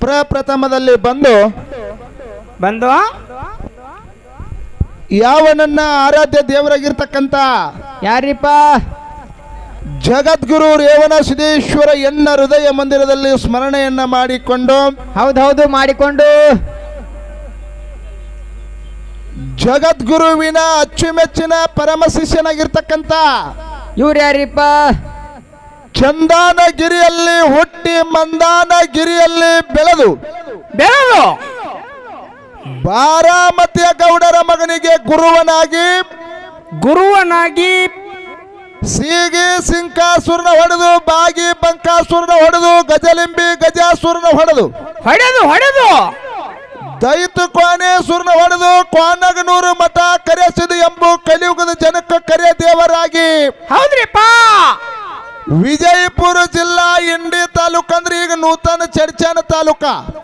ಪ್ರಪ್ರಥಮದಲ್ಲಿ ಬಂದು ಯಾವ ನನ್ನ ಆರಾಧ್ಯ ದೇವರಾಗಿರ್ತಕ್ಕಂಥ ಯಾರಿಪ್ಪ? ಜಗದ್ಗುರು ರೇವಣ ಸಿದ್ದೇಶ್ವರ ಎನ್ನ ಹೃದಯ ಮಂದಿರದಲ್ಲಿ ಸ್ಮರಣೆಯನ್ನ ಮಾಡಿಕೊಂಡು ಹೌದೌದು ಮಾಡಿಕೊಂಡು ಜಗದ್ಗುರುವಿನ ಅಚ್ಚುಮೆಚ್ಚಿನ ಪರಮ ಶಿಷ್ಯನಾಗಿರ್ತಕ್ಕಂಥ ಇವ್ರು ಯಾರಿಪ್ಪ? ಚಂದಾನಗಿರಿಯಲ್ಲಿ ಹುಟ್ಟಿ ಮಂದಾನಗಿರಿಯಲ್ಲಿ ಬೆಳೆದು ಬಾರಾಮತಿಯ ಗೌಡರ ಮಗನಿಗೆ ಗುರುವನಾಗಿ ಸೀಗಿ ಸಿಂಕಾಸುರನ ಹೊಡೆದು ಬಾಗಿ ಬಂಕಾಸುರನ ಹೊಡೆದು ಗಜಲಿಂಬಿ ಗಜಾಸುರನ ಹೊಡೆದು ದೈತು ಕೋನೇಶ್ವರನ ಹೊಡೆದು ಕೋನಗನೂರು ಮಠ ಕರೆಸಿದು ಎಂಬು ಕಲಿಯುಗದ ಜನಕ್ಕೆ ಕರೆ ದೇವರಾಗಿ ಹೌದ್ರಿಪ್ಪ ವಿಜಯಪುರ ಜಿಲ್ಲಾ ಇಂಡಿ ತಾಲೂಕು ಅಂದ್ರೆ ಈಗ ನೂತನ ಚರ್ಚನ ತಾಲೂಕ.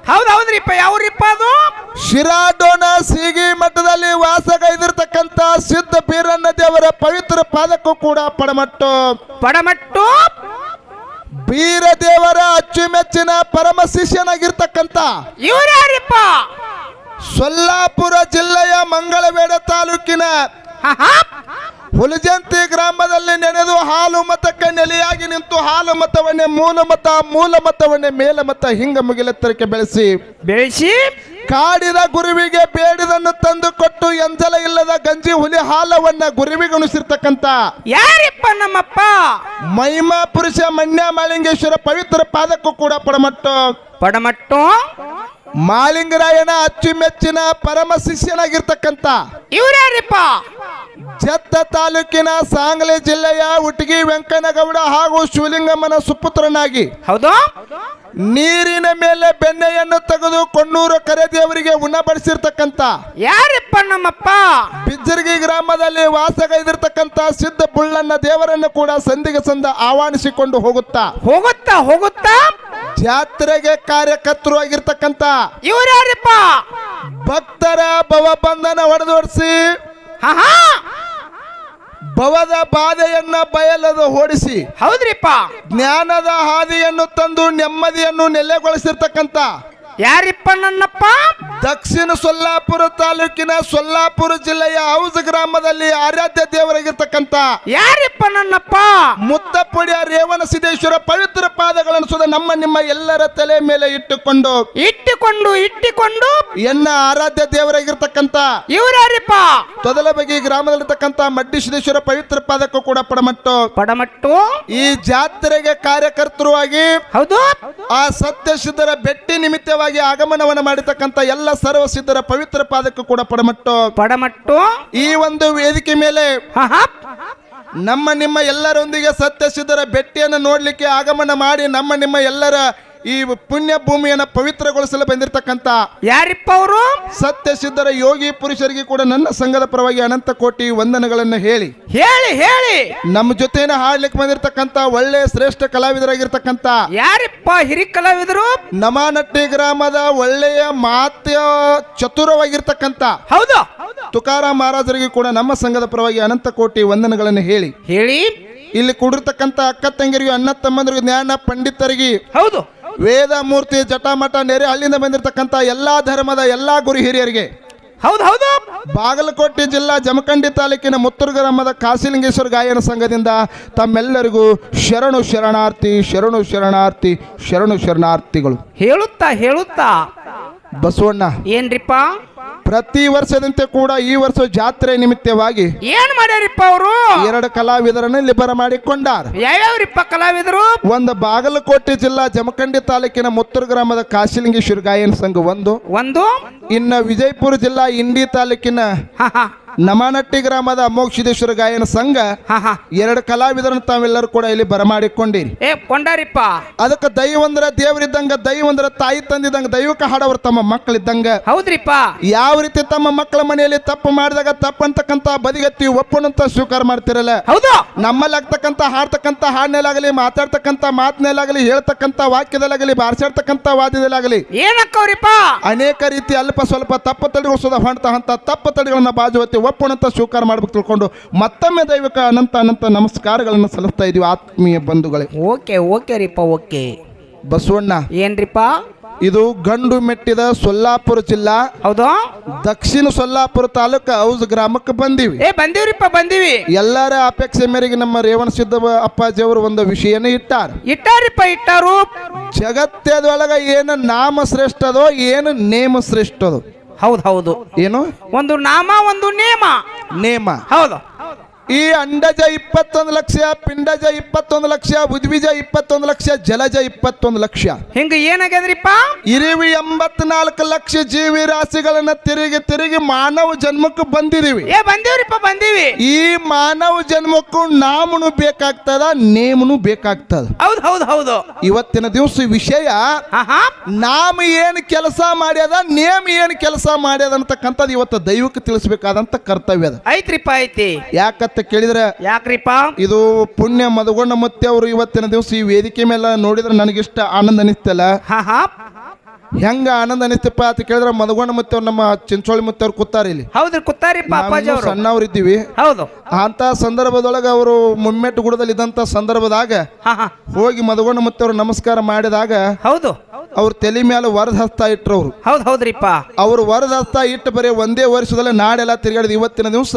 ಹೌದ್ರಿಪ್ಪ. ಯಾವ್ರಿಪ್ಪ ಅದು? ಶಿರಾಡೋನ ಸೀಗಿ ಮಠದಲ್ಲಿ ವಾಸಗೈದಿರ್ತಕ್ಕಂಥ ಸಿದ್ಧ ಬೀರಣ್ಣ ದೇವರ ಪವಿತ್ರ ಪಾದಕ್ಕೂ ಕೂಡ ಪಡಮಟ್ಟು ಬೀರ ದೇವರ ಅಚ್ಚುಮೆಚ್ಚಿನ ಪರಮ ಶಿಷ್ಯನಾಗಿರ್ತಕ್ಕಂಥ ಇವ್ರ್ಯಾರಿಪ್ಪ? ಸೊಲ್ಲಾಪುರ ಜಿಲ್ಲೆಯ ಮಂಗಳವೇಡ ತಾಲೂಕಿನ ಹುಲಜಂತಿ ಗ್ರಾಮದಲ್ಲಿ ನೆನೆದು ಹಾಲು ಮತಕ್ಕೆ ನೆಲೆಯಾಗಿ ನಿಂತು ಹಾಲು ಮತವನ್ನೇ ಮೂಲ ಮತವನ್ನೇ ಮೇಲ ಮತ ಹಿಂಗ ಮುಗಿಲೆತ್ತರಕ್ಕೆ ಬೆಳೆಸಿ ಕಾಡಿದ ಗುರುವಿಗೆ ಬೇಡಿದನ್ನು ತಂದು ಕೊಟ್ಟು ಎಂಜಲ ಇಲ್ಲದ ಗಂಜಿ ಹುಲಿ ಹಾಲವನ್ನ ಗುರುವಿಗೆ ಉಣಿಸಿರ್ತಕ್ಕಂಥ ಯಾರಿಪ್ಪ ನಮ್ಮಪ್ಪ? ಮಹಿಮಾ ಪುರುಷ ಮನ್ಯ ಮಾಳಿಂಗೇಶ್ವರ ಪವಿತ್ರ ಪಾದಕ್ಕೂ ಕೂಡ ಪಡಮಟ್ಟು ಮಾಳಿಂಗರಾಯನ ಅಚ್ಚುಮೆಚ್ಚಿನ ಪರಮ ಶಿಷ್ಯನಾಗಿರ್ತಕ್ಕಂಥ ಇವ್ರ್ಯಾರಿಪ್ಪ? ಜತ್ತ ತಾಲೂಕಿನ ಸಾಂಗ್ಲಿ ಜಿಲ್ಲೆಯ ಉಟಗಿ ವೆಂಕನಗೌಡ ಹಾಗೂ ಶಿವಲಿಂಗಮ್ಮನ ಸುಪುತ್ರನಾಗಿ ನೀರಿನ ಮೇಲೆ ಬೆಣ್ಣೆಯನ್ನು ತೆಗೆದು ಕೊಣ್ಣೂರು ಕರೆದೇವರಿಗೆ ಉಣಬಡಿಸಿರ್ತಕ್ಕಂಥ ಯಾರಿಪ್ಪ ನಮ್ಮಪ್ಪ? ಬಿಜ್ಜರ್ಗಿ ಗ್ರಾಮದಲ್ಲಿ ವಾಸಗೈದಿರ್ತಕ್ಕಂಥ ಸಿದ್ಧ ಬುಳ್ಳಣ್ಣ ದೇವರನ್ನು ಕೂಡ ಸಂಧಿಗೆ ಸಂದ ಆಹ್ವಾನಿಸಿಕೊಂಡು ಹೋಗುತ್ತಾ ಜಾತ್ರೆಗೆ ಕಾರ್ಯಕರ್ತರು ಆಗಿರ್ತಕ್ಕಂಥ ಇವ್ರ್ಯಾರಿಪ್ಪ? ಭಕ್ತರ ಭವಬಂಧನ ಹೊಡೆದೋಡಿಸಿ ಭವದ ಬಾಧೆಯನ್ನ ಬಯಲದು ಓಡಿಸಿ ಹೌದ್ರಿಪ್ಪ ಜ್ಞಾನದ ಹಾದಿಯನ್ನು ತಂದು ನೆಮ್ಮದಿಯನ್ನು ನೆಲೆಗೊಳಿಸಿರ್ತಕ್ಕಂಥ ಯಾರಿಪ್ಪ ನನ್ನಪ್ಪ? ದಕ್ಷಿಣ ಸೊಲ್ಲಾಪುರ ತಾಲೂಕಿನ ಸೊಲ್ಲಾಪುರ ಜಿಲ್ಲೆಯ ಔಜ ಗ್ರಾಮದಲ್ಲಿ ಆರಾಧ್ಯ ದೇವರಾಗಿರ್ತಕ್ಕಂಥ ಯಾರಿಪ್ಪ ನನ್ನಪ್ಪ? ಮುತ್ತಪುಡಿಯ ರೇವಣ ಸಿದ್ದೇಶ್ವರ ಪವಿತ್ರ ಪಾದಗಳನ್ನು ಸುದ ನಿಮ್ಮ ಎಲ್ಲರ ತಲೆ ಮೇಲೆ ಇಟ್ಟುಕೊಂಡು ಎನ್ನ ಆರಾಧ್ಯ ದೇವರಾಗಿರ್ತಕ್ಕಂಥ ಇವ್ರ್ಯಾರಿಪ್ಪ? ತೊದಲಬಗಿ ಗ್ರಾಮದಲ್ಲಿರ್ತಕ್ಕಂಥ ಮಡ್ಡಿ ಸಿದ್ದೇಶ್ವರ ಪವಿತ್ರ ಪಾದಕ್ಕೂ ಕೂಡ ಪಡಮಟ್ಟು ಈ ಜಾತ್ರೆಗೆ ಕಾರ್ಯಕರ್ತರು ಆಗಿ ಆ ಸತ್ಯ ಸಿದ್ಧರ ಭೇಟಿ ನಿಮಿತ್ತವಾಗಿ ಆಗಮನವನ್ನು ಮಾಡಿರ್ತಕ್ಕಂಥ ಎಲ್ಲ ಸರ್ವ ಸಿದ್ಧರ ಪವಿತ್ರ ಪಾದಕ್ಕೂ ಕೂಡ ಪಡಮಟ್ಟು ಈ ಒಂದು ವೇದಿಕೆ ಮೇಲೆ ನಿಮ್ಮ ಎಲ್ಲರೊಂದಿಗೆ ಸತ್ಯ ಸಿದ್ಧರ ಭೇಟಿಯನ್ನು ನೋಡ್ಲಿಕ್ಕೆ ಆಗಮನ ಮಾಡಿ ನಿಮ್ಮ ಎಲ್ಲರ ಈ ಪುಣ್ಯ ಭೂಮಿಯನ್ನು ಪವಿತ್ರಗೊಳಿಸಲು ಬಂದಿರತಕ್ಕಂತ ಯಾರಿಪ್ಪ ಅವರು? ಸತ್ಯ ಸಿದ್ಧರ ಯೋಗಿ ಪುರುಷರಿಗೆ ಕೂಡ ನನ್ನ ಸಂಘದ ಪರವಾಗಿ ಅನಂತ ಕೋಟಿ ವಂದನೆಗಳನ್ನು ಹೇಳಿ ನಮ್ಮ ಜೊತೆನ ಹಾಡ್ಲಿಕ್ಕೆ ಬಂದಿರತಕ್ಕಂತ ಒಳ್ಳೆ ಶ್ರೇಷ್ಠ ಕಲಾವಿದರಾಗಿರ್ತಕ್ಕಂತ ಯಾರಿಪ್ಪ ಹಿರಿ ಕಲಾವಿದರು? ನಮಾನಟ್ಟಿ ಗ್ರಾಮದ ಒಳ್ಳೆಯ ಮಾತ್ಯ ಚತುರವಾಗಿರ್ತಕ್ಕಂತ ತುಕಾರಾಮ್ ಮಹಾರಾಜರಿಗೆ ಕೂಡ ನಮ್ಮ ಸಂಘದ ಪರವಾಗಿ ಅನಂತ ಕೋಟಿ ವಂದನೆಗಳನ್ನು ಹೇಳಿ ಇಲ್ಲಿ ಕೂಡಿರ್ತಕ್ಕಂತ ಅಕ್ಕ ತಂಗಿರಿಗೂ ಅಣ್ಣ ತಮ್ಮಂದರಿಗೂ ಜ್ಞಾನ ಪಂಡಿತರಿಗೆ ವೇದ ಮೂರ್ತಿ ಜಟಾಮಠ ನೆರೆ ಹಳ್ಳಿಯಿಂದ ಬಂದಿರತಕ್ಕಂತ ಎಲ್ಲಾ ಧರ್ಮದ ಎಲ್ಲಾ ಗುರು ಹಿರಿಯರಿಗೆ ಬಾಗಲಕೋಟೆ ಜಿಲ್ಲಾ ಜಮಖಂಡಿ ತಾಲೂಕಿನ ಮುತ್ತೂರು ಗ್ರಾಮದ ಕಾಶಿಲಿಂಗೇಶ್ವರ ಗಾಯನ ಸಂಘದಿಂದ ತಮ್ಮೆಲ್ಲರಿಗೂ ಶರಣು ಶರಣಾರ್ಥಿಗಳು ಹೇಳುತ್ತಾ ಬಸವಣ್ಣ ಏನ್ರಿಪ್ಪ? ಪ್ರತಿ ವರ್ಷದಂತೆ ಕೂಡ ಈ ವರ್ಷ ಜಾತ್ರೆ ನಿಮಿತ್ತವಾಗಿ ಏನ್ ಮಾಡ್ಯಾರಿಪ್ಪ ಅವರು? 2 ಕಲಾವಿದರನ್ನು ಇಲ್ಲಿ ಬರಮಾಡಿಕೊಂಡಾರ. ಯಾವ್ಯಾವ್ರಿಪ್ಪ ಕಲಾವಿದರು? ಒಂದು ಬಾಗಲಕೋಟೆ ಜಿಲ್ಲಾ ಜಮಖಂಡಿ ತಾಲೂಕಿನ ಮುತ್ತೂರು ಗ್ರಾಮದ ಕಾಶಿಲಿಂಗೇಶ್ವರ ಗಾಯನ ಸಂಘ ಒಂದು ಇನ್ನು ವಿಜಯಪುರ ಜಿಲ್ಲಾ ಇಂಡಿ ತಾಲೂಕಿನ ನಮಾನಟ್ಟಿ ಗ್ರಾಮದ ಅಮೋಕ್ಷಿದೇಶ್ವರ ಗಾಯನ ಸಂಘ 2 ಕಲಾವಿದರನ್ನು ತಾವೆಲ್ಲರೂ ಕೂಡ ಇಲ್ಲಿ ಬರಮಾಡಿಕೊಂಡಿರಿ. ಕೊಂಡಾರಿಪ್ಪ. ಅದಕ್ಕೆ ದೈವಂದ್ರ ದೇವರಿದ್ದಂಗ ದೈವಂದ್ರ ತಾಯಿ ತಂದಿದ್ದಂಗ ದೈವಕ್ಕೆ ಹಾಡವರು ತಮ್ಮ ಮಕ್ಕಳಿದ್ದಂಗ. ಹೌದ್ರಿಪ್ಪ. ಯಾವ ರೀತಿ ತಮ್ಮ ಮಕ್ಕಳ ಮನೆಯಲ್ಲಿ ತಪ್ಪು ಮಾಡಿದಾಗ ತಪ್ಪಂತಕ್ಕಂತ ಬದಿಗತ್ತಿ ಒಪ್ಪಣಂತ ಸ್ವೀಕಾರ ಮಾಡ್ತಿರಲ್ಲ, ಹೌದು, ನಮ್ಮಲ್ಲಿ ಆಗ್ತಕ್ಕಂತ ಹಾಡ್ತಕ್ಕಂತ ಹಾಡಿನಲ್ಲಾಗಲಿ ಮಾತಾಡ್ತಕ್ಕಂತ ಮಾತಿನಲ್ಲಾಗಲಿ ಹೇಳ್ತಕ್ಕಂತ ವಾಕ್ಯದಲ್ಲಾಗಲಿ ಬಾರಿಸಾಡ್ತಕ್ಕಂತ ವಾದ್ಯದಲ್ಲಾಗಲಿ ಏನಕ್ಕವ್ರಿಪ್ಪ ಅನೇಕ ರೀತಿ ಅಲ್ಪ ಸ್ವಲ್ಪ ತಪ್ಪು ತಡೆಗಳು ಹೊಂಟ ತಪ್ಪು ತಡೆಗಳನ್ನ ಬಾಜುವತ್ತಿ ಒಪ್ಪಣಂತ ಸ್ವೀಕಾರ ಮಾಡ್ಬೇಕು ತಿಳ್ಕೊಂಡು ಮತ್ತೊಮ್ಮೆ ದೈವಿಕ ಅನಂತ ನಮಸ್ಕಾರಗಳನ್ನು ಸಲ್ಲಿಸ್ತಾ ಇದೀವಿ ಆತ್ಮೀಯ ಬಂಧುಗಳೇ. ಓಕೆ ರೀಪ. ಓಕೆ ಬಸವಣ್ಣ ಏನ್ರಿಪ್ಪ? ಇದು ಗಂಡು ಮೆಟ್ಟಿದ ಸೊಲ್ಲಾಪುರ ಜಿಲ್ಲಾ, ಹೌದು, ದಕ್ಷಿಣ ಸೊಲ್ಲಾಪುರ ತಾಲೂಕು ಔಸ್ ಗ್ರಾಮಕ್ಕೆ ಬಂದೀವಿ. ಬಂದೀವ್ರಿಪ್ಪ, ಬಂದೀವಿ. ಎಲ್ಲರ ಅಪೇಕ್ಷೆ ಮೇರೆಗೆ ನಮ್ಮ ರೇವಣ ಸಿದ್ದ ಅಪ್ಪಾಜಿ ಅವರು ಒಂದು ವಿಷಯನ ಇಟ್ಟಾರಿಪ್ಪ, ಇಟ್ಟಾರು. ಜಗತ್ತದೊಳಗ ಏನು ನಾಮ ಶ್ರೇಷ್ಠದೋ ಏನು ನೇಮ ಶ್ರೇಷ್ಠದೋ? ಹೌದು, ಹೌದು. ಏನು? ಒಂದು ನಾಮ, ಒಂದು ನೇಮ. ಹೌದು. ಈ ಅಂಡಜ 21 ಲಕ್ಷ, ಪಿಂಡಜ 21 ಲಕ್ಷ, ಉದ್ವಿಜ 21 ಲಕ್ಷ, ಜಲಜ 21 ಲಕ್ಷ. ಹಿಂಗ ಏನಾಗ್ಯದ್ರಿಪ್ಪ? ಇರಿವಿ 84 ಲಕ್ಷ ಜೀವಿ ರಾಶಿಗಳನ್ನ ತಿರುಗಿ ಮಾನವ ಜನ್ಮಕ್ಕೆ ಬಂದಿದೀವಿ. ಬಂದೀವ್ರಿಪ್ಪ, ಬಂದೀವಿ. ಈ ಮಾನವ ಜನ್ಮಕ್ಕೂ ನಾಮನು ಬೇಕಾಗ್ತದ, ನೇಮನು ಬೇಕಾಗ್ತದ. ಹೌದು, ಹೌದು, ಹೌದು. ಇವತ್ತಿನ ದಿವಸ ವಿಷಯ ನಾಮ ಏನು ಕೆಲಸ ಮಾಡ್ಯದ, ನೇಮ ಏನು ಕೆಲಸ ಮಾಡ್ಯದ ಅಂತಕ್ಕಂಥದ್ದು ಇವತ್ತು ದೈವಕ್ಕೆ ತಿಳಿಸಬೇಕಾದಂತ ಕರ್ತವ್ಯ ಅದ. ಐತ್ರಿಪ್ಪ, ಐತಿ. ಯಾಕಂತ ಕೇಳಿದ್ರೆ, ಯಾಕ್ರಿಪ್ಪ? ಇದು ಪುಣ್ಯ ಮದಗೊಂಡ ಮುತ್ತೆ ಅವರು ಇವತ್ತಿನ ದಿವಸ ಈ ವೇದಿಕೆ ಮೇಲೆ ನೋಡಿದ್ರೆ ನನಗಿಷ್ಟ ಆನಂದ ಅನಿಸ್ತಲ್ಲ. ಹೆಂಗ ಆನಂದ ಅನಿಸ್ತಪ್ಪ ಅಂತ ಕೇಳಿದ್ರೆ, ಮದಗೊಂಡ ಮುತ್ತೆ ಅವ್ರು ನಮ್ಮ ಚಿಂಚೋಳಿ ಮುತ್ತೆ ಅವ್ರು ಕೂತಾರ ಇಲ್ಲಿ. ಹೌದ್ರಿ, ಕೂತಾರಿಪ್ಪ. ಸಣ್ಣವ್ರು ಇದ್ದೀವಿ. ಹೌದು. ಅಂತ ಸಂದರ್ಭದೊಳಗ ಅವರು ಮುಮ್ಮೆಟ್ಟು ಗುಡದಲ್ಲಿ ಇದ್ದಂತ ಸಂದರ್ಭದಾಗ ಹೋಗಿ ಮದಗೊಂಡ ಮುತ್ತೆ ಅವ್ರು ನಮಸ್ಕಾರ ಮಾಡಿದಾಗ, ಹೌದು, ಅವ್ರ ತಲೆ ಮೇಲೆ ವರದ ಹಸ್ತ ಇಟ್ರು. ಅವ್ರು ಹೌದ್ರಿಪ್ಪ. ಅವ್ರು ವರದ ಹಸ್ತ ಇಟ್ಟು ಬರೀ ಒಂದೇ ವರ್ಷದಲ್ಲಿ ನಾಡೆಲ್ಲ ತಿರುಗಾಡಿದ. ಇವತ್ತಿನ ದಿವಸ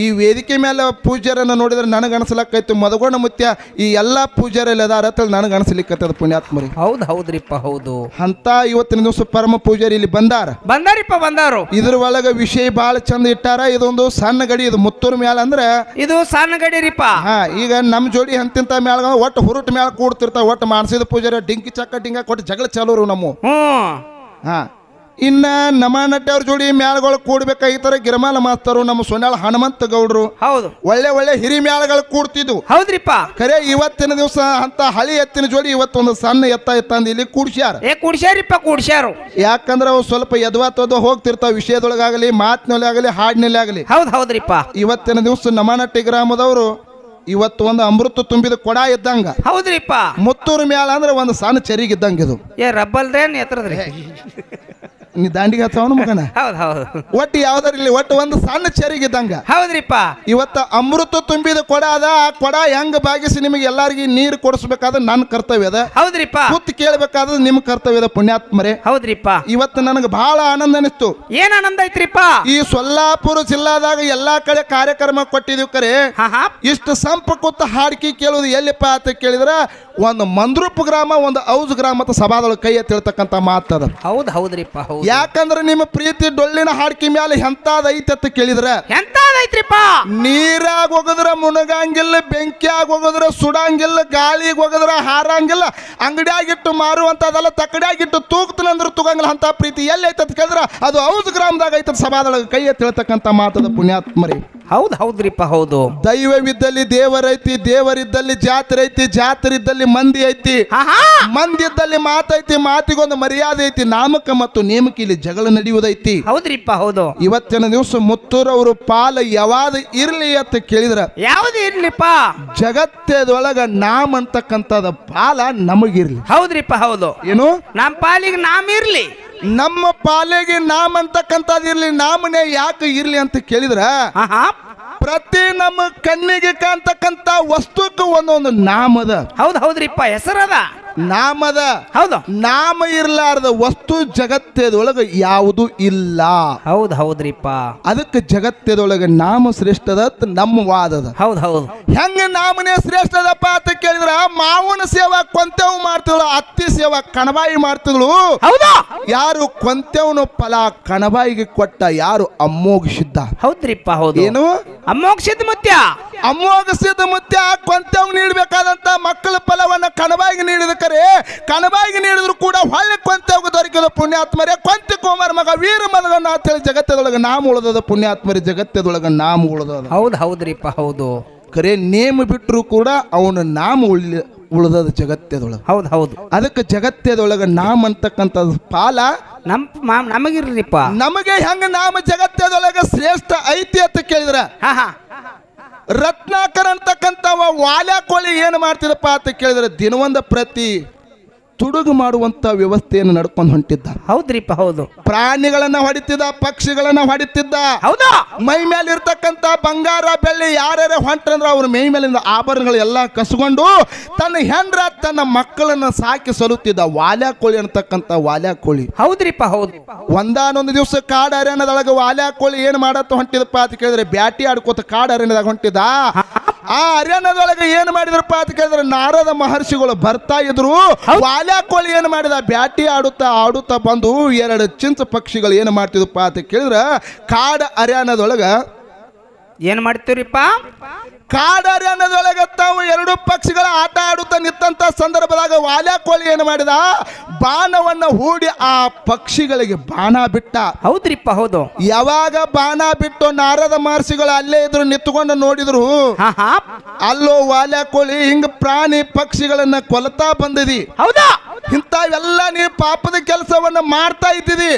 ಈ ವೇದಿಕೆ ಮೇಲೆ ಪೂಜಾರನ್ನು ನೋಡಿದ್ರೆ ನನಗೆ ಅನಿಸ್ಲಕ್ಕೈತು, ಮದಗೊಂಡ ಮುತ್ಯ ಈ ಎಲ್ಲಾ ಪೂಜಾರಲ್ಲಿ ಅದಾರ ಅಂತ ನನಗೆ ಅನಿಸ್ಲಿಕ್ಕತ್ತದ ಪುಣ್ಯಾತ್ಮರಿ. ಹೌದ್ರಿಪ್ಪ, ಹೌದು. ಅಂತ ಇವತ್ತಿನ ದಿವಸ ಪರಮ ಪೂಜಾರಿ ಇಲ್ಲಿ ಬಂದಾರಿಪ್ಪ, ಬಂದಾರು. ಇದ್ರ ಒಳಗ ವಿಷಯ ಬಹಳ ಚಂದ ಇಟ್ಟಾರ. ಇದೊಂದು ಸಣ್ಣ ಗಡಿ, ಇದು ಮುತ್ತೂರು ಮ್ಯಾಲ ಅಂದ್ರೆ ಇದು ಸಣ್ಣ ಗಡಿ ರೀಪ. ಈಗ ನಮ್ ಜೋಡಿ ಅಂತಿಂತ ಮ್ಯಾಲ ಒಟ್ಟು ಹುರುಟ್ ಮ್ಯಾಲ ಕೂಡ್ತಿರ್ತಾವ. ಒಟ್ಟು ಮಾನಸಿದ ಪೂಜಾರಿ ಡಿಂಕಿ ಚಕ್ಕ ಡಿಂಗ ಕೊಟ್ಟು ಜಗಳ ಚಾಲೂರು ನಮ್ಮ. ಇನ್ನ ನಮಾನಟ್ಟಿ ಅವ್ರ ಜೋಡಿ ಮ್ಯಾಳಗಳು ಕೂಡ್ಬೇಕಾಗಿತ್ತಾರೆ. ಗಿರಮಾಲ ಮಾಸ್ತರು, ನಮ್ಮ ಸೊನ್ಯಾಳ ಹನುಮಂತ ಗೌಡ್ರು, ಹೌದು, ಒಳ್ಳೆ ಹಿರಿ ಮ್ಯಾಳಗಳು ಕೂಡ್ತಿದ್ವು. ಹೌದ್ರಿಪ್ಪ. ಖರೆ ಇವತ್ತಿನ ದಿವಸ ಅಂತ ಹಳಿ ಎತ್ತಿನ ಜೋಡಿ ಇವತ್ತೊಂದು ಸಣ್ಣ ಎತ್ತ ಇಲ್ಲಿ ಕೂಡ್ಸ್ಯಾರು. ಯಾಕಂದ್ರೆ ಅವು ಸ್ವಲ್ಪ ಎದ್ವಾತದ ಹೋಗ್ತಿರ್ತಾವ, ವಿಷಯದೊಳಗಾಗಲಿ, ಮಾತಿನೊಳಗಾಗಲಿ, ಹಾಡಿನಲ್ಲಿ ಆಗಲಿ. ಹೌದ್ರಿಪ್ಪ. ಇವತ್ತಿನ ದಿವಸ ನಮಾನಟ್ಟಿ ಗ್ರಾಮದವರು ಇವತ್ತು ಒಂದು ಅಮೃತ ತುಂಬಿದ ಕೊಡ ಇದ್ದಂಗ. ಹೌದ್ರಿಪ್ಪ. ಮುತ್ತೂರು ಮ್ಯಾಲ ಅಂದ್ರೆ ಒಂದು ಸಣ್ಣ ಚರಿಗಿದ್ದಂಗ. ಇದು ರಬ್ಬಲ್ರೇನ್ ಎತ್ತರದ್ರಿ? ನೀ ದಾಂಡಿಗೆ ಹತ್ತವನು ಮಗನ. ಹೌದು. ಒಟ್ಟು ಯಾವ್ದಾರ ಇಲ್ಲಿ ಒಟ್ಟು ಒಂದು ಸಣ್ಣ ಚರಿಗಿದ್ದಂಗ. ಹೌದ್ರಿಪ್ಪ. ಇವತ್ತ ಅಮೃತ ತುಂಬಿದ ಕೊಡ ಅದ. ಆ ಕೊಡ ಹೆಂಗ ಬಾಗಿಸಿ ನಿಮಗೆ ಎಲ್ಲಾರ್ಗಿ ನೀರು ಕೊಡಿಸ್ಬೇಕಾದ್ರೆ ನನ್ನ ಕರ್ತವ್ಯ ಅದ. ಹೌದ್ರಿಪ್ಪ. ಕೂತ್ ಕೇಳ್ಬೇಕಾದ್ರೆ ನಿಮ್ ಕರ್ತವ್ಯ ಅದ ಪುಣ್ಯಾತ್ಮರೇ. ಹೌದ್ರಿಪ್ಪ. ಇವತ್ತು ನನಗೆ ಬಹಳ ಆನಂದ ಅನಿಸ್ತು. ಏನ್ ಆನಂದ ಐತ್ರಿಪ್ಪ? ಈ ಸೊಲ್ಲಾಪುರ ಜಿಲ್ಲಾದಾಗ ಎಲ್ಲಾ ಕಡೆ ಕಾರ್ಯಕ್ರಮ ಕೊಟ್ಟಿದೀವಿ. ಕರೆ ಇಷ್ಟು ಸಂಪ ಕೂತ ಹಾಡ್ಕಿ ಕೇಳುವುದು ಎಲ್ಲಿಪ್ಪ ಅಂತ ಕೇಳಿದ್ರ, ಒಂದು ಮಂದ್ರೂಪ್ ಗ್ರಾಮ, ಒಂದು ಔಜ್ ಗ್ರಾಮ ಸಭಾದೊಳಗೆ ಕೈ ಎತ್ತಿರ್ತಕ್ಕಂಥ ಮಾತದ. ಹೌದ್ರಿಪ್ಪ. ಯಾಕಂದ್ರೆ ನಿಮ್ಮ ಪ್ರೀತಿ ಡೊಳ್ಳಿನ ಹಾಡ್ಕಿ ಮ್ಯಾಲ ಎಂತಾದ ಐತೆ ಅಂತ ಕೇಳಿದ್ರ, ಎಂತಾದೈತ್ರಿಪ್ಪ? ನೀರಾಗ ಹೋಗದ್ರ ಮುಣಗಂಗಿಲ್ಲ, ಬೆಂಕಿಯಾಗ ಹೋಗದ್ರ ಸುಡಂಗಿಲ್ಲ, ಗಾಳಿಗೆ ಹೋಗದ್ರ ಹಾರಂಗಿಲ್ಲ, ಅಂಗಡಿಯಾಗಿಟ್ಟು ಮಾರುವಂತದಲ್ಲ, ತಕ್ಕಡಿಯಾಗಿಟ್ಟು ತೂಗ್ತನಂದ್ರ ತೂಗಂಗಿಲ್ಲ. ಅಂತ ಪ್ರೀತಿ ಎಲ್ಲಿ ಐತೆ ಅಂತ ಕೇಳಿದ್ರ ಅದು ಔಜ್ ಗ್ರಾಮದಾಗ ಐತದ ಸಭಾದೊಳಗೆ ಕೈ ಎತ್ತಿರ್ತಕ್ಕಂಥ ಮಾತದ ಪುಣ್ಯಾತ್ಮರಿ. ಹೌದ್ರಿಪ್ಪ. ಹೌದು. ದೈವವಿದ್ದಲ್ಲಿ ದೇವರೈತಿ, ದೇವರಿದ್ದಲ್ಲಿ ಜಾತ್ರೆ ಐತಿ, ಜಾತ್ರೆ ಇದ್ದಲ್ಲಿ ಮಂದಿ ಐತಿ, ಮಂದಿ ಇದ್ದಲ್ಲಿ ಮಾತೈತಿ, ಮಾತಿಗೊಂದು ಮರ್ಯಾದೆ ಐತಿ, ನಾಮಕ ಮತ್ತು ನೇಮಕ ಇಲ್ಲಿ ಜಗಳ ನಡೆಯುವುದೈತಿ. ಹೌದ್ರಿಪ್ಪ. ಹೌದು. ಇವತ್ತಿನ ದಿವಸ ಮುತ್ತೂರವರು ಪಾಲ ಯಾವ್ದು ಇರ್ಲಿ ಅಂತ ಕೇಳಿದ್ರ, ಯಾವ್ದು ಇರ್ಲಿಪ್ಪ? ಜಗತ್ತದೊಳಗ ನಾಮ ಅಂತಕ್ಕಂಥದ ಪಾಲ ನಮಗಿರ್ಲಿ. ಹೌದ್ರಿಪ್ಪ. ಹೌದು. ಏನು? ನಮ್ಮ ಪಾಲಿಗೆ ನಾಮ ಇರ್ಲಿ, ನಮ್ಮ ಪಾಲಿಗೆ ನಾಮ ಅಂತಕ್ಕಂಥದ್ದು ಇರ್ಲಿ. ನಾಮನೇ ಯಾಕೆ ಇರ್ಲಿ ಅಂತ ಕೇಳಿದ್ರ, ಪ್ರತಿ ನಮ್ಮ ಕಣ್ಣಿಗೆ ಕಾಣ್ತಕ್ಕಂಥ ವಸ್ತುಕ್ಕೆ ಒಂದೊಂದು ನಾಮದ. ಹೌದ್ರಿಪ್ಪ. ಹೆಸರದ ನಾಮದ. ಹೌದು. ನಾಮ ಇರ್ಲಾರ್ದ ವಸ್ತು ಜಗತ್ತದೊಳಗ ಯಾವುದು ಇಲ್ಲ. ಹೌದ್ರಿಪ್ಪ. ಅದಕ್ಕೆ ಜಗತ್ತದೊಳಗ ನಾಮ ಶ್ರೇಷ್ಠದ ನಮ್ಮ ವಾದದ. ಹೌದು. ಹೆಂಗ ನಾಮನೇ ಶ್ರೇಷ್ಠದಪ್ಪ ಅಂತ ಕೇಳಿದ್ರ, ಮಾವನ ಸೇವಾ ಕೊಂತೆವು ಮಾಡ್ತಿದ್ಳು, ಅತ್ತಿ ಸೇವಾ ಕಣಬಾಯಿ ಮಾಡ್ತಿದ್ಳು. ಹೌದಾ? ಯಾರು ಕೊಂತೆವನು ಫಲ ಕಣಬಾಯಿಗೆ ಕೊಟ್ಟ, ಯಾರು ಅಮ್ಮೋಗಿಸಿದ್ದ. ಹೌದ್ರಿಪ್ಪ. ಹೌದು. ಏನು? ಅಮ್ಮೋಗಿಸಿದ ಮುತ್ಯ. ಅಮ್ಮೋಗಿಸಿದ ಮುತ್ಯ ಕೊಂತೆವ್ ನೀಡಬೇಕಾದಂತ ಮಕ್ಕಳ ಫಲವನ್ನ ಕಣಬಾಯಿಗೆ ನೀಡಿದ. ಕಣಬಾಯಿಗೆ ನೀಡಿದ್ರು ಕೂಡ ಹೊಳ್ಳಿ ಕೊಂತೆವ್ ದೊರಕಿದ ಪುಣ್ಯಾತ್ಮರೇ. ಕೊಂತಿ ಕುಮಾರ್ ಮಗ ವೀರ ಮದಗಣ್ಣ ಅಂತ ಹೇಳಿ ಜಗತ್ತದೊಳಗ ನಾಮ ಉಳಿದದ ಪುಣ್ಯಾತ್ಮರಿ. ಜಗತ್ತದೊಳಗ ನಾಮ ಉಳಿದದ. ಹೌದ್ರಿಪ್ಪ. ಹೌದು. ಕರೆ ನೇಮ ಬಿಟ್ಟರು ಕೂಡ ಅವನ ನಾಮ ಉಳಿದದ ಜಗತ್ತದೊಳಗ. ಹೌದು. ಅದಕ್ಕೆ ಜಗತ್ತದೊಳಗ ನಾಮ ಅಂತಕ್ಕಂಥ ಪಾಲ ನಮಗಿರ್ಲಿಪ್ಪ. ನಮಗೆ ಹೆಂಗ ನಾಮ ಜಗತ್ತದೊಳಗ ಶ್ರೇಷ್ಠ ಐತಿ ಅಂತ ಕೇಳಿದ್ರ, ರತ್ನಾಕರ್ ಅಂತಕ್ಕಂಥವ ವಾಲ್ಯ ಕೋಳಿ ಏನು ಮಾಡ್ತಿದಪ್ಪ ಅಂತ ಕೇಳಿದ್ರೆ, ದಿನವೊಂದ ಪ್ರತಿ ತುಡುಗು ಮಾಡುವಂತ ವ್ಯವಸ್ಥೆಯನ್ನು ನಡ್ಕೊಂಡು ಹೊಂಟಿದ್ದ. ಹೌದ್ರಿಪ್ಪ ಹೌದು. ಪ್ರಾಣಿಗಳನ್ನ ಹೊಡಿತಿದ್ದ, ಪಕ್ಷಿಗಳನ್ನ ಹೊಡಿತಿದ್ದ. ಹೌದಾ? ಮೈ ಮೇಲೆ ಇರ್ತಕ್ಕಂತ ಬಂಗಾರ ಬೆಳ್ಳಿ ಯಾರ್ಯಾರ ಹೊಂಟ್ರಂದ್ರ ಅವ್ರ ಮೈ ಮೇಲಿಂದ ಆಭರಣಗಳು ಎಲ್ಲ ಕಸ್ಕೊಂಡು ತನ್ನ ಹೆಂಡ್ರ ತನ್ನ ಮಕ್ಕಳನ್ನ ಸಾಕಿ ಸಲುತ್ತಿದ್ದ. ವಾಲ್ಯಾ ಕೋಳಿ ಅಂತಕ್ಕಂತ ವಾಲ್ಯಾ ಕೋಳಿ. ಹೌದ್ರಿಪ್ಪ ಹೌದು. ಒಂದಾನೊಂದು ದಿವಸ ಕಾಡು ಅರಣ್ಯದೊಳಗ ವಾಲ್ಯಾ ಕೋಳಿ ಏನ್ ಮಾಡತ್ತ ಹೊಂಟಿದಪ್ಪ ಅಂತ ಕೇಳಿದ್ರೆ ಬ್ಯಾಟಿ ಆಡ್ಕೋತ ಕಾಡು ಅರಣ್ಯದಾಗ ಹೊಂಟಿದ್ದ. ಆ ಅರಣ್ಯದೊಳಗೆ ಏನ್ ಮಾಡಿದ್ರಪ್ಪ ಅಂತ ಕೇಳಿದ್ರೆ ನಾರದ ಮಹರ್ಷಿಗಳು ಬರ್ತಾ ಇದ್ರು. ವಾಲ್ಯಾ ಕೋಳಿ ಏನ್ ಮಾಡಿದ, ಬ್ಯಾಟಿ ಆಡುತ್ತಾ ಬಂದು ಎರಡು ಚಿಂಚ ಪಕ್ಷಿಗಳು ಏನ್ ಮಾಡ್ತಿದ್ವಪ್ಪ ಅಂತ ಕೇಳಿದ್ರ ಕಾಡ ಅರಣ್ಯದೊಳಗ ಏನ್ ಮಾಡ್ತೀವ್ರಿಪ್ಪ? ಕಾಡಾರ್ಯಾನದೊಳಗ ತಾವು ಎರಡು ಪಕ್ಷಿಗಳ ಆಟ ಆಡುತ್ತಾ ನಿಂತ ಸಂದರ್ಭದಾಗ ವಾಲ್ಯಾ ಕೋಳಿ ಏನು ಮಾಡಿದ, ಬಾಣವನ್ನ ಹೂಡಿ ಆ ಪಕ್ಷಿಗಳಿಗೆ ಬಾಣ ಬಿಟ್ಟ. ಹೌದ್ರಿಪ್ಪ ಹೌದು. ಯಾವಾಗ ಬಾಣ ಬಿಟ್ಟು ನಾರದ ಮಹರ್ಷಿಗಳು ಅಲ್ಲೇ ಇದ್ರು, ನಿಂತ್ಕೊಂಡು ನೋಡಿದ್ರು. ಅಲ್ಲೋ ವಾಲ್ಯಾ ಕೋಳಿ ಹಿಂಗ ಪ್ರಾಣಿ ಪಕ್ಷಿಗಳನ್ನ ಕೊಲ್ತಾ ಬಂದಿದಿ. ಹೌದಾ? ಇಂಥವೆಲ್ಲ ನೀ ಪಾಪದ ಕೆಲಸವನ್ನ ಮಾಡ್ತಾ ಇದ್ದಿದಿ.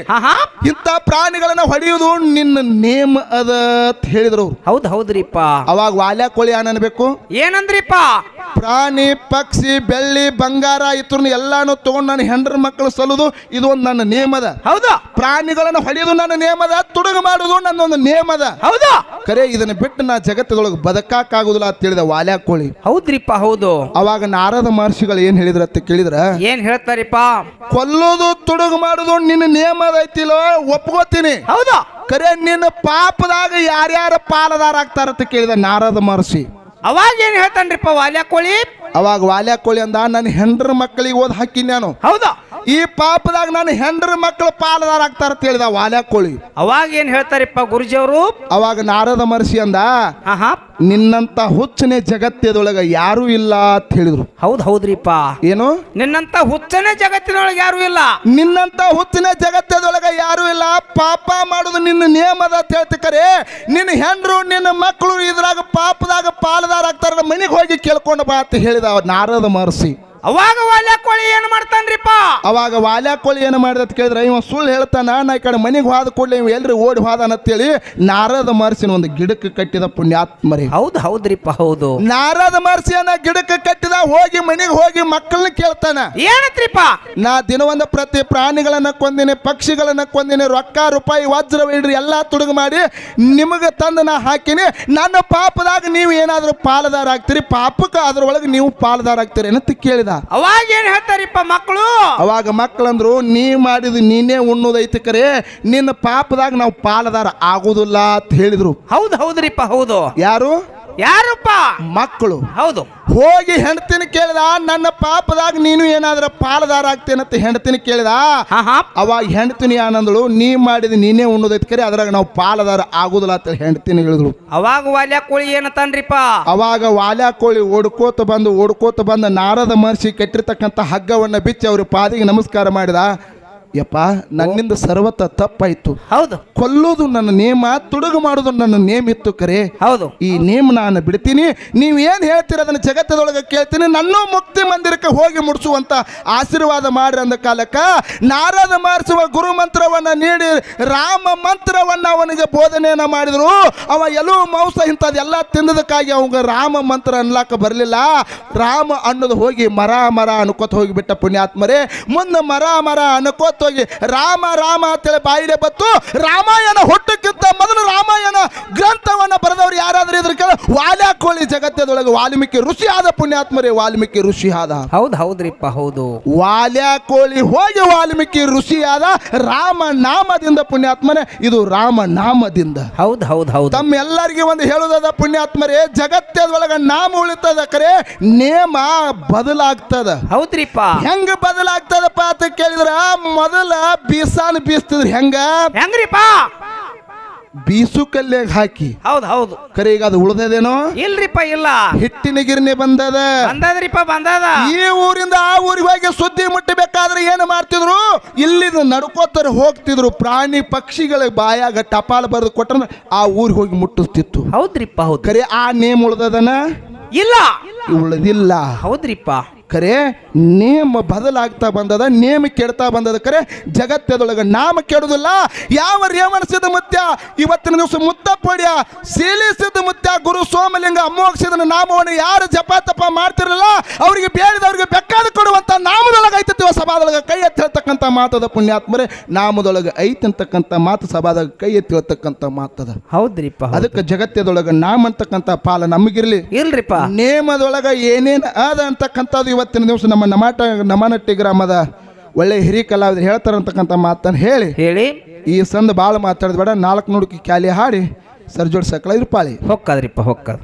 ಇಂಥ ಪ್ರಾಣಿಗಳನ್ನ ಹೊಡೆಯುವುದು ನಿನ್ನ ನೇಮ ಅದ ಅಂತ ಹೇಳಿದ್ರು. ಹೌದ್ ಹೌದ್ರಿಪ್ಪ. ಅವಾಗ ವಾಲ್ಯಾ ಕೋಳಿ ಅನ್ಬೇಕು, ಏನಂದ್ರಿಪ್ಪ? ಪ್ರಾಣಿ ಪಕ್ಷಿ ಬೆಳ್ಳಿ ಬಂಗಾರ ಇತ್ರನ್ನ ಎಲ್ಲಾನು ತಗೊಂಡು ನನ್ನ ಹೆಂಡ್ರ ಮಕ್ಕಳು ಸಲುದು ಇದು ಒಂದು ನನ್ನ ನೇಮದ. ಹೌದಾ? ಪ್ರಾಣಿಗಳನ್ನ ಹೊಡೆಯುವುದು ನನ್ನ ನೇಮದ, ತುಡುಗು ಮಾಡುವುದು ನನ್ನೊಂದು ನೇಮದ. ಹೌದಾ? ಕರೆ ಇದನ್ನ ಬಿಟ್ಟು ನಾ ಜಗತ್ತದೊಳಗೆ ಬದುಕಾಗುದಿಲ್ಲ ಅಂತ ಹೇಳಿದ ವಾಲ್ಯಾ ಕೋಳಿ. ಹೌದ್ರಿಪ್ಪ ಹೌದು. ಅವಾಗ ನಾರದ ಮಹರ್ಷಿಗಳು ಏನ್ ಹೇಳಿದ್ರ ಅಂತ ಕೇಳಿದ್ರ, ಏನ್ ಹೇಳ್ತಾರಿಪ್ಪ? ಕೊಲ್ಲೋದು ತುಡುಗು ಮಾಡುದು ನಿನ್ನ ನೇಮದ ಐತಿಲೋ, ಒಪ್ಕೋತೀನಿ. ಹೌದಾ? ಕರೆ ನಿನ್ನ ಪಾಪದಾಗ ಯಾರ್ಯಾರ ಪಾಲದಾರ ಆಗ್ತಾರಂತ ಕೇಳಿದ ನಾರದ ಮಹರ್ಷಿ. ಅವಾಗ ಏನ್ ಹೇಳ್ತಾನ್ರಿಪ್ಪ ವಾಲ್ಯಾ ಕೋಳಿ? ಅವಾಗ ವಾಲ್ಯಾ ಕೋಳಿ ಅಂದ, ನನ್ನ ಹೆಂಡ್ರ ಮಕ್ಕಳಿಗೆ ಓದ್ ಹಾಕಿನಿ ನಾನು. ಹೌದಾ? ಈ ಪಾಪದಾಗ ನನ್ನ ಹೆಂಡ್ರ ಮಕ್ಕಳು ಪಾಲದಾರ ಆಗ್ತಾರ ಅಂತ ಹೇಳಿದ ವಾಲ್ಯಾ ಕೋಳಿ. ಅವಾಗ ಏನ್ ಹೇಳ್ತಾರಿಪ್ಪ ಗುರುಜಿ ಅವರು? ಅವಾಗ ನಾರದ ಮಹರ್ಷಿ ಅಂದ, ನಿನ್ನಂತ ಹುಚ್ಚನೆ ಜಗತ್ತದೊಳಗ ಯಾರು ಇಲ್ಲ ಅಂತ ಹೇಳಿದ್ರು. ಹೌದ್ ಹೌದ್ರಿಪ್ಪ. ಏನು? ನಿನ್ನಂತ ಹುಚ್ಚನೆ ಜಗತ್ತಿನೊಳಗೆ ಯಾರು ಇಲ್ಲ. ನಿನ್ನಂತ ಹುಚ್ಚಿನ ಜಗತ್ತದೊಳಗ ಯಾರು ಇಲ್ಲ. ಪಾಪ ಮಾಡುದು ನಿನ್ನ ನೇಮದ ಅಂತ ಹೇಳ್ತಿಕರೆ ನಿನ್ನ ಹೆಂಡ್ರು ನಿನ್ನ ಮಕ್ಕಳು ಇದ್ರಾಗ ಪಾಪದಾಗ ಪಾಲದಾರ ಆಗ್ತಾರ, ಮನೆಗೆ ಹೋಗಿ ಕೇಳ್ಕೊಂಡು ಬಾ ಅಂತ ಹೇಳಿದ ನಾರದ ಮಹರ್ಷಿ. ಅವಾಗ ವಾಲ್ಯಾ ಕೋಳಿ ಏನ್ ಮಾಡ್ತಾನ್ರಿಪ್ಪ? ಅವಾಗ ವಾಲ್ಯಾ ಕೋಳಿ ಏನು ಮಾಡಿದ ಅಂತ ಕೇಳಿದ್ರೆ, ಇವ ಸುಳ್ಳು ಹೇಳ್ತಾನ, ನಾ ಈ ಕಡೆ ಮನೆಗೆ ಹೋದ ಕೂಡಲೇ ಇವ ಎಲ್ರಿ ಓಡಿ ಹೋದಾನ ಅಂತೇಳಿ ನಾರದ ಮಹರ್ಷಿನ ಒಂದು ಗಿಡಕ್ಕೆ ಕಟ್ಟಿದ ಪುಣ್ಯಾತ್ಮರಿ. ಹೌದು ಹೌದ್ರಿಪ್ಪ ಹೌದು. ನಾರದ ಮಹರ್ಷಿಯನ್ನ ಗಿಡಕ್ಕೆ ಕಟ್ಟಿದ, ಹೋಗಿ ಮನೆಗೆ ಹೋಗಿ ಮಕ್ಕಳನ್ನ ಕೇಳ್ತಾನ, ಏನತ್ರಿಪ್ಪ? ನಾ ದಿನವೊಂದು ಪ್ರತಿ ಪ್ರಾಣಿಗಳನ್ನ ಕೊಂದಿನಿ, ಪಕ್ಷಿಗಳನ್ನ ಕೊಂದಿನಿ, ರೊಕ್ಕ ರೂಪಾಯಿ ವಜ್ರ ವೈಡ್ರಿ ಎಲ್ಲಾ ತುಡುಗು ಮಾಡಿ ನಿಮಗೆ ತಂದು ನಾ ಹಾಕಿನಿ. ನನ್ನ ಪಾಪದಾಗ ನೀವು ಏನಾದ್ರೂ ಪಾಲದಾರ ಆಗ್ತೀರಿ, ಪಾಪಕ್ಕೆ ಅದ್ರೊಳಗೆ ನೀವು ಪಾಲದಾರ ಆಗ್ತೀರಿ ಅಂತ ಕೇಳಿದ. ಅವಾಗ ಏನ್ ಹೇಳ್ತಾರಿಪ್ಪ ಮಕ್ಕಳು? ಅವಾಗ ಮಕ್ಕಳಂದ್ರು, ನೀ ಮಾಡಿದ ನೀನೇ ಉಣ್ಣೋದೈತಿ, ಕರೆ ನಿನ್ನ ಪಾಪದಾಗ ನಾವು ಪಾಲದಾರ ಆಗುದಿಲ್ಲ ಅಂತ ಹೇಳಿದ್ರು. ಹೌದು ಹೌದ್ರಿಪ್ಪ ಹೌದು. ಯಾರು? ಯಾರಪ್ಪ? ಮಕ್ಕಳು. ಹೌದು. ಹೋಗಿ ಹೆಂಡತಿನ ಕೇಳಿದ, ನನ್ನ ಪಾಪದಾಗ ನೀನು ಏನಾದ್ರ ಪಾಲದಾರ ಆಗ್ತೇನಂತ ಹೆಂಡತಿನ ಕೇಳಿದ. ಅವಾಗ ಹೆಂಡತಿನಿ ಏನಂದಳು, ನೀ ಮಾಡಿದ ನೀನೇ ಉಣ್ಣೋದೈತಿ, ಕರೆ ಅದ್ರಾಗ ನಾವು ಪಾಲದಾರ ಆಗುದಿಲ್ಲ ಅಂತ ಹೆಂಡತಿನ ಹೇಳಿದ್ರು. ಅವಾಗ ವಾಲ್ಯಾ ಕೋಳಿ ಏನಂತಾನ್ರಿಪ್ಪ? ಅವಾಗ ವಾಲ್ಯಾ ಕೋಳಿ ಓಡ್ಕೋತ ಬಂದ ನಾರದ ಮಹರ್ಷಿ ಕಟ್ಟಿರ್ತಕ್ಕಂಥ ಹಗ್ಗವನ್ನ ಬಿಚ್ಚಿ ಅವ್ರ ಪಾದಿಗೆ ನಮಸ್ಕಾರ ಮಾಡಿದ. ಯಪ್ಪ, ನನ್ನಿಂದ ಸರ್ವತ ತಪ್ಪಾಯ್ತು. ಹೌದು. ಕೊಲ್ಲೋದು ನನ್ನ ನೇಮ, ತುಡುಗು ಮಾಡೋದು ನನ್ನ ನೇಮ ಇತ್ತು, ಕರೆ ಹೌದು. ಈ ನೇಮ ನಾನು ಬಿಡ್ತೀನಿ. ನೀವು ಏನ್ ಹೇಳ್ತೀರ ಅದನ್ನ ಜಗತ್ತದೊಳಗೆ ಕೇಳ್ತೀನಿ. ನನ್ನ ಮುಕ್ತಿ ಮಂದಿರಕ್ಕೆ ಹೋಗಿ ಮುಡಿಸುವಂತ ಆಶೀರ್ವಾದ ಮಾಡ್ರಿ ಅಂದ ಕಾಲಕ್ಕ ನಾರದ ಮಹರ್ಷಿವ ಗುರು ಮಂತ್ರವನ್ನ ನೀಡಿ ರಾಮ ಮಂತ್ರವನ್ನ ಅವನಿಗೆ ಬೋಧನೆಯನ್ನ ಮಾಡಿದ್ರು. ಅವ ಎಲ್ಲೂ ಮಾಂಸ ಇಂಥದ್ದೆಲ್ಲ ತಿಂದದಕ್ಕಾಗಿ ಅವಾಗ ರಾಮ ಮಂತ್ರ ಅನ್ಲಾಕ ಬರಲಿಲ್ಲ. ರಾಮ ಅನ್ನೋದು ಹೋಗಿ ಮರ ಅನ್ಕೋತ ಹೋಗಿಬಿಟ್ಟ ಪುಣ್ಯಾತ್ಮರೇ. ಮುಂದೆ ಮರ ಅನ್ಕೋತ ಹೋಗಿ ರಾಮ ಅಂತೇಳಿ ಬಾಯಿಲೆ ಬತ್ತು. ರಾಮಾಯಣ ಹುಟ್ಟಕ್ಕಿಂತ ಮೊದಲು ರಾಮಾಯಣ ಗ್ರಂಥವನ್ನ ಬರೆದವರು ಯಾರಾದ್ರೂ ಇದ್ರ ಕೇಳ, ವಾಲ್ಯಾ ಕೋಳಿ ಜಗತ್ತದೊಳಗೆ ವಾಲ್ಮೀಕಿ ಋಷಿ ಆದ ಪುಣ್ಯಾತ್ಮರೇ. ವಾಲ್ಮೀಕಿ ಋಷಿ ಆದ. ಹೌದು ಹೌದ್ರಿಪ್ಪ ಹೌದು. ವಾಲ್ಯಾ ಕೋಳಿ ಹೋಗಿ ವಾಲ್ಮೀಕಿ ಋಷಿ ಆದ ರಾಮ ನಾಮದಿಂದ ಪುಣ್ಯಾತ್ಮನೇ. ಇದು ರಾಮ ನಾಮದಿಂದ. ಹೌದು ಹೌದು ಹೌದು. ತಮ್ಮ ಎಲ್ಲರಿಗೆ ಒಂದು ಹೇಳುವುದಾದ ಪುಣ್ಯಾತ್ಮರೇ, ಜಗತ್ತದೊಳಗ ನಾಮ ಉಳಿತದ, ಕರೆ ನೇಮ ಬದಲಾಗ್ತದ. ಹೌದ್ರಿಪ್ಪ. ಹೆಂಗ ಬದಲಾಗ್ತದಪ್ಪ ಅಂತ ಕೇಳಿದ್ರ, ಮೊದಲ ಬೀಸಾನ ಬೀಸ್ತಿದ್ರು. ಹೆಂಗ್ರಿಪ್ಪ? ಬೀಸು ಕಲ್ಯಾಗ ಹಾಕಿ. ಹೌದು ಹೌದು. ಕರೆ ಈಗ ಅದು ಉಳ್ದದೇನೋ? ಇಲ್ರಿಪ್ಪ ಇಲ್ಲ. ಹಿಟ್ಟಿನ ಗಿರ್ನೆ ಬಂದದ್ರಿಪ್ಪ ಬಂದದ. ಈ ಊರಿಂದ ಆ ಊರಿಗೆ ಹೋಗಿ ಸುದ್ದಿ ಮುಟ್ಟಬೇಕಾದ್ರೆ ಏನು ಮಾಡ್ತಿದ್ರು, ಇಲ್ಲಿಂದ ನಡ್ಕೋತಾರೆ ಹೋಗ್ತಿದ್ರು. ಪ್ರಾಣಿ ಪಕ್ಷಿಗಳ ಬಾಯಾಗ ಟಪಾಲ್ ಬರೆದು ಕೊಟ್ರ ಆ ಊರಿಗೆ ಹೋಗಿ ಮುಟ್ಟಿಸ್ತಿತ್ತು. ಹೌದ್ರಿಪ್ಪ ಹೌದು. ಕರೆ ಆ ನೇಮ್ ಉಳ್ದದನ? ಇಲ್ಲ, ಉಳ್ದಿಲ್ಲ. ಹೌದ್ರಿಪ್ಪ. ಖರೆ ನೇಮ ಬದಲಾಗ್ತಾ ಬಂದದ, ನೇಮ ಕೆಡ್ತಾ ಬಂದದ. ಖರೆ ಜಗತ್ತದೊಳಗೆ ನಾಮ ಕೆಡುದಿಲ್ಲ. ಯಾವ ರೇವಣ ಸಿದ್ಧ ಮುತ್ಯ ಇವತ್ತಿನ ದಿವಸ ಮುದ್ದಪ್ಪಡ್ಯ ಶೀಲಿ ಸಿದ್ಧ ಮುತ್ಯ ಗುರು ಸೋಮಲಿಂಗ ಅಮೋಕ್ಷದ ನಾಮವನ್ನು ಯಾರು ಜಪ ತಪ ಮಾಡ್ತಿರಲ್ಲ ಅವರಿಗೆ ಬೇಡಿದವ್ರಿಗೆ ಬೇಕಾದ ಕೊಡುವಂತ ನಾಮದೊಳಗೆ ಐತಿವ ಸಭಾದೊಳಗೆ ಕೈ ಎತ್ತಿ ಹೇಳ್ತಕ್ಕಂಥ ಮಾತದ ಪುಣ್ಯಾತ್ಮರೇ. ನಾಮದೊಳಗೆ ಐತಿ ಅಂತಕ್ಕಂಥ ಮಾತು ಸಭಾದಾಗ ಕೈ ಎತ್ತಿ ಹೇಳ್ತಕ್ಕಂಥ ಮಾತದ. ಹೌದ್ರಿಪ್ಪ. ಅದಕ್ಕೆ ಜಗತ್ತದೊಳಗೆ ನಾಮ ಅಂತಕ್ಕಂಥ ಪಾಲ ನಮಗಿರ್ಲಿ. ಇಲ್ರಿಪ್ಪ. ನೇಮದೊಳಗ ಏನೇನು ಅದ ಅಂತಕ್ಕಂಥದ್ದು ಇವತ್ತಿನ ದಿವಸ ನಮ್ಮ ನಮನಟ್ಟಿ ಗ್ರಾಮದ ಒಳ್ಳೆ ಹಿರಿಯ ಕಲಾವಿದರು ಹೇಳ್ತಾರ ಅಂತಕ್ಕಂಥ ಮಾತನ್ನು ಹೇಳಿ ಈ ಸಂದ ಭಾಳ ಮಾತಾಡಿದ ಬೇಡ. 4 ನುಡುಕಿ ಕ್ಯಾಲಿ ಹಾಡಿ ಸರ್ಜೋಡ್ ಸಕಲ ಇರ್ಪಾಳಿ ಹೊಕ್ಕದ್ರಿಪ್ಪ ಹೊಕ್ಕದ್.